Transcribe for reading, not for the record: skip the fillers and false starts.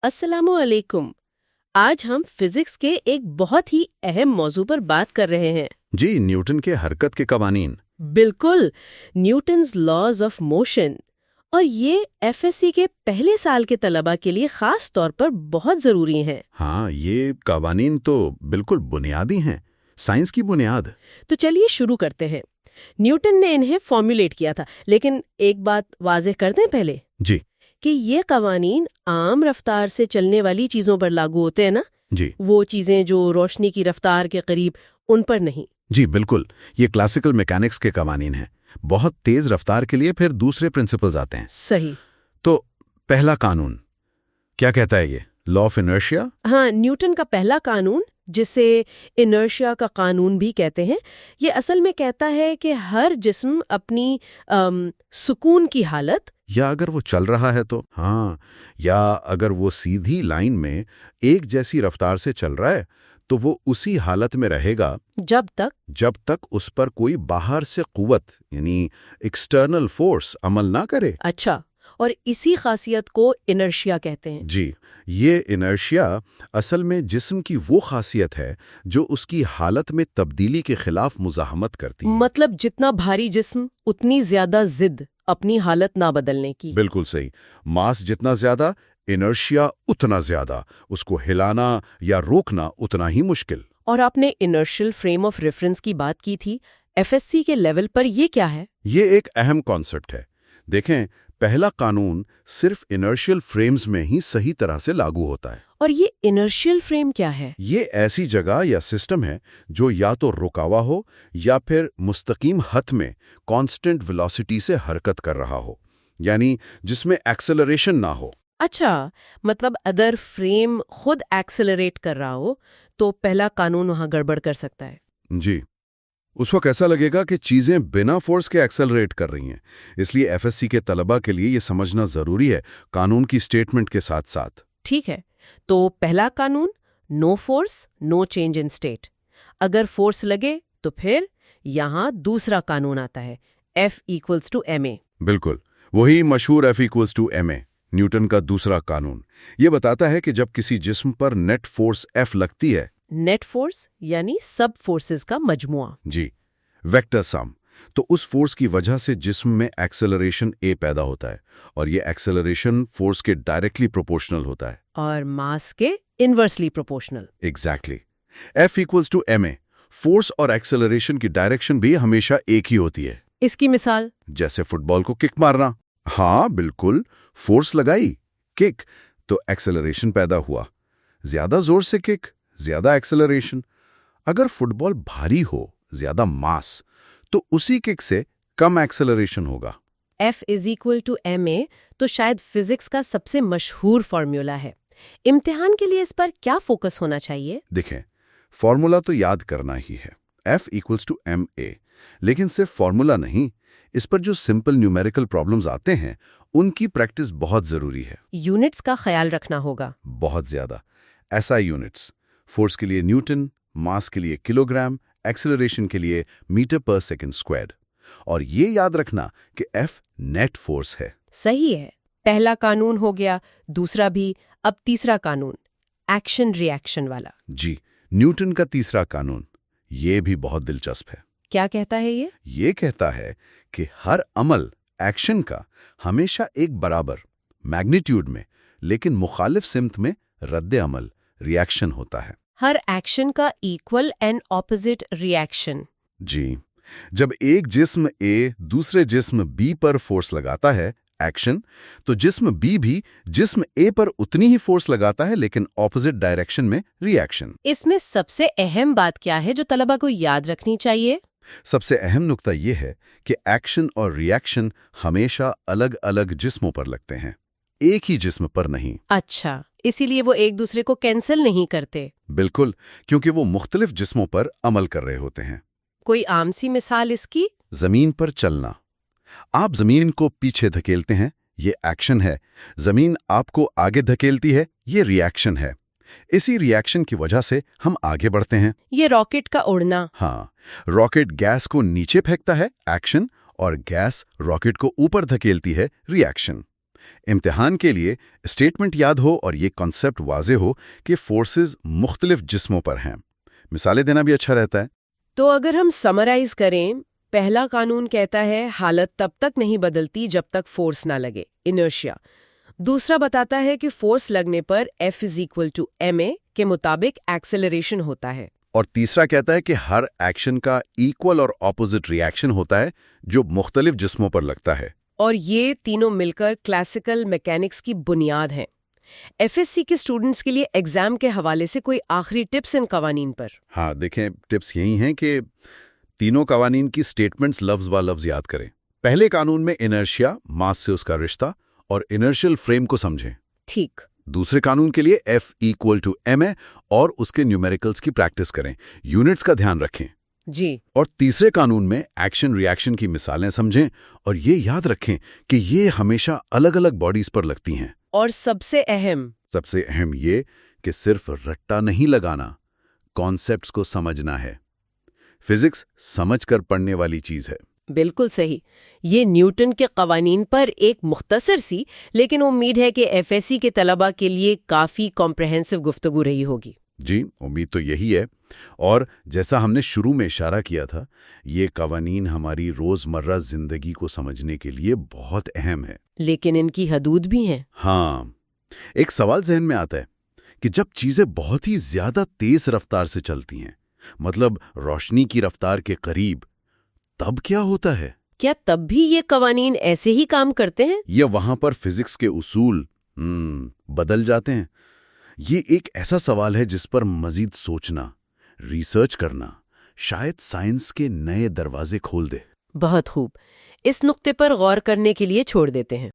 السلام علیکم۔ آج ہم فزکس کے ایک بہت ہی اہم موضوع پر بات کر رہے ہیں۔ جی، نیوٹن کے حرکت کے قوانین۔ بالکل، نیوٹنز لاز آف موشن، اور یہ ایف ایس سی کے پہلے سال کے طلباء کے لیے خاص طور پر بہت ضروری ہیں۔ ہاں، یہ قوانین تو بالکل بنیادی ہیں، سائنس کی بنیاد۔ تو چلیے شروع کرتے ہیں۔ نیوٹن نے انہیں فارمولیٹ کیا تھا، لیکن ایک بات واضح کر دیں پہلے جی کہ یہ قوانین عام رفتار سے چلنے والی چیزوں پر لاگو ہوتے ہیں نا، جی وہ چیزیں جو روشنی کی رفتار کے قریب، ان پر نہیں۔ جی بالکل، یہ کلاسیکل میکینکس کے قوانین ہیں۔ بہت تیز رفتار کے لیے پھر دوسرے پرنسپلز آتے ہیں۔ صحیح۔ تو پہلا قانون کیا کہتا ہے؟ یہ لا آف انرشیا۔ ہاں، نیوٹن کا پہلا قانون، جسے انرشیا کا قانون بھی کہتے ہیں، یہ اصل میں کہتا ہے کہ ہر جسم اپنی سکون کی حالت، یا اگر وہ چل رہا ہے تو یا اگر وہ سیدھی لائن میں ایک جیسی رفتار سے چل رہا ہے تو وہ اسی حالت میں رہے گا جب تک اس پر کوئی باہر سے قوت یعنی ایکسٹرنل فورس عمل نہ کرے۔ اچھا، اور اسی خاصیت کو انرشیا کہتے ہیں۔ جی، یہ انرشیا اصل میں جسم کی وہ خاصیت ہے جو اس کی حالت میں تبدیلی کے خلاف مزاحمت کرتی ہے۔ مطلب جتنا بھاری جسم اتنی زیادہ ضد اپنی حالت نہ بدلنے کی۔ بالکل صحیح۔ ماس جتنا زیادہ، انرشیا اتنا زیادہ، اس کو ہلانا یا روکنا اتنا ہی مشکل۔ اور آپ نے انرشل فریم آف ریفرنس کی بات کی تھی، ایف ایس سی کے لیول پر یہ کیا ہے؟ یہ ایک اہم کانسیپٹ ہے۔ دیکھیں، پہلا قانون صرف انرشل فریمز میں ہی صحیح طرح سے لاگو ہوتا ہے۔ اور یہ انرشل فریم کیا ہے؟ یہ ایسی جگہ یا سسٹم ہے جو یا تو رکا ہوا ہو یا پھر مستقیم خط میں کانسٹنٹ ویلوسٹی سے حرکت کر رہا ہو، یعنی جس میں ایکسلریشن نہ ہو۔ اچھا، مطلب اگر فریم خود ایکسلریٹ کر رہا ہو تو پہلا قانون وہاں گڑبڑ کر سکتا ہے۔ جی، اس وقت ایسا لگے گا کہ چیزیں بنا فورس کے ایکسلریٹ کر رہی ہیں۔ اس لیے ایف ایس سی کے طلباء کے لیے یہ سمجھنا ضروری ہے، قانون کی سٹیٹمنٹ کے ساتھ ساتھ۔ ٹھیک ہے، تو پہلا قانون، no force no change in state. اگر فورس لگے تو پھر یہاں دوسرا قانون آتا ہے، F equals to M A. بالکل، وہی مشہور F equals to M A, Newton کا دوسرا قانون۔ یہ بتاتا ہے کہ جب کسی جسم پر نیٹ فورس ایف لگتی ہے، نیٹ فورس یعنی سب فورسز کا مجموعہ۔ جی، ویکٹر سم، تو اس فورس کی وجہ سے جسم میں ایکسلریشن اے پیدا ہوتا ہے، اور یہ ایکسلریشن فورس کے ڈائریکٹلی پروپورشنل ہوتا ہے۔ اور ماس کے inversely proportional. Exactly. F equals to M A, force اور ایکسلریشن کی ڈائریکشن بھی ہمیشہ ایک ہی ہوتی ہے۔ اس کی مثال؟ جیسے فٹ بال کو کک مارنا۔ ہاں بالکل، فورس لگائی، کک، تو ایکسلریشن پیدا ہوا۔ زیادہ زور سے کک، زیادہ ایکسلریشن۔ اگر فٹ بال بھاری ہو، زیادہ ماس، تو اسی کک سے کم ایکسلریشن ہوگا۔ F is equal to M A تو شاید فزکس کا سب سے مشہور فارمولا ہے۔ امتحان کے لیے اس پر کیا فوکس ہونا چاہیے؟ دیکھیں، فارمولا تو یاد کرنا ہی ہے، ایف ایکولز ٹو ایم اے، لیکن صرف فارمولا نہیں، اس پر جو سمپل نیومیریکل پرابلمز آتے ہیں ان کی پریکٹس بہت ضروری ہے۔ یونٹس کا خیال رکھنا ہوگا۔ بہت زیادہ۔ ایسا یونٹس، فورس کے لیے نیوٹن، ماس کے لیے کلو گرام، ایکسلریشن کے لیے میٹر پر سیکنڈ اسکوائرڈ۔ اور یہ یاد رکھنا کہ ایف نیٹ فورس ہے۔ صحیح ہے، پہلا قانون ہو گیا، دوسرا بھی، اب تیسرا قانون، ایکشن ری ایکشن والا۔ جی، نیوٹن کا تیسرا قانون، یہ بھی بہت دلچسپ ہے۔ کیا کہتا ہے یہ؟ یہ کہتا ہے کہ ہر عمل، ایکشن کا، ہمیشہ ایک برابر میگنیٹیوڈ میں لیکن مخالف سمت میں رد عمل، ری ایکشن ہوتا ہے۔ ہر ایکشن کا equal and opposite reaction. جی، جب ایک جسم اے دوسرے جسم بی پر فورس لگاتا ہے، ایکشن، تو جسم بی بھی جسم اے پر اتنی ہی فورس لگاتا ہے لیکن اپوزٹ ڈائریکشن میں، ری ایکشن۔ اس میں سب سے اہم بات کیا ہے جو طلبہ کو یاد رکھنی چاہیے؟ سب سے اہم نقطہ یہ ہے کہ ایکشن اور ری ایکشن ہمیشہ الگ الگ جسموں پر لگتے ہیں، ایک ہی جسم پر نہیں۔ اچھا، اسی لیے وہ ایک دوسرے کو کینسل نہیں کرتے۔ بالکل، کیونکہ وہ مختلف جسموں پر عمل کر رہے ہوتے ہیں۔ کوئی عام سی مثال اس کی؟ زمین پر چلنا، آپ زمین کو پیچھے دھکیلتے ہیں، یہ ایکشن ہے۔ زمین آپ کو آگے دھکیلتی ہے، یہ ری ایکشن ہے۔ اسی ری ایکشن کی وجہ سے ہم آگے بڑھتے ہیں۔ یہ راکٹ کا اڑنا۔ ہاں، راکٹ گیس کو نیچے پھینکتا ہے، ایکشن، اور گیس راکٹ کو اوپر دھکیلتی ہے، ری ایکشن۔ امتحان کے لیے اسٹیٹمنٹ یاد ہو اور یہ کانسیپٹ واضح ہو کہ فورسز مختلف جسموں پر ہیں. مثالیں دینا بھی اچھا رہتا ہے. تو اگر ہم سمرائز کریں، پہلا قانون کہتا ہے حالت تب تک نہیں بدلتی جب تک فورس نہ لگے، انرشیا. دوسرا بتاتا ہے کہ فورس لگنے پر F = ma کے مطابق ایکسلریشن ہوتا ہے. اور تیسرا کہتا ہے کہ ہر ایکشن کا ایکول اور اپوزٹ ری ایکشن ہوتا ہے جو مختلف جسموں پر لگتا ہے. اور یہ تینوں مل کر کلاسیکل میکینکس کی بنیاد ہیں. FSC کے اسٹوڈنٹس کے لیے ایگزام کے حوالے سے کوئی آخری ٹپس ان قوانین پر؟ ہاں دیکھیں، ٹپس یہی ہیں کہ تینوں قوانین کی سٹیٹمنٹس لفظ با لفظ یاد کریں. پہلے قانون میں انرشیا، ماس سے اس کا رشتہ اور انرشل فریم کو سمجھیں. ٹھیک. دوسرے قانون کے لیے F = ma اور اس کے نیومیریکلز کی پریکٹس کریں، یونٹس کا دھیان رکھیں. جی. اور تیسرے قانون میں ایکشن ری ایکشن کی مثالیں سمجھیں اور یہ یاد رکھیں کہ یہ ہمیشہ الگ الگ باڈیز پر لگتی ہیں. اور سب سے اہم یہ کہ صرف رٹا نہیں لگانا، کانسیپٹس کو سمجھنا ہے. فزکس سمجھ کر پڑھنے والی چیز ہے. بالکل صحیح. یہ نیوٹن کے قوانین پر ایک مختصر سی لیکن امید ہے کہ FSC کے طلباء کے لیے کافی کمپریہنسو گفتگو رہی ہوگی. جی، امید تو یہی ہے. اور جیسا ہم نے شروع میں اشارہ کیا تھا، یہ قوانین ہماری روزمرہ زندگی کو سمجھنے کے لیے بہت اہم ہے. لیکن ان کی حدود بھی ہیں. ہاں، ایک سوال ذہن میں آتا ہے کہ جب چیزیں بہت ہی زیادہ تیز رفتار سے چلتی ہیں، مطلب روشنی کی رفتار کے قریب، تب کیا ہوتا ہے؟ کیا تب بھی یہ قوانین ایسے ہی کام کرتے ہیں؟ یا وہاں پر فزکس کے اصول بدل جاتے ہیں؟ یہ ایک ایسا سوال ہے جس پر مزید سوچنا، ریسرچ کرنا شاید سائنس کے نئے دروازے کھول دے. بہت خوب. اس نقطے پر غور کرنے کے لیے چھوڑ دیتے ہیں.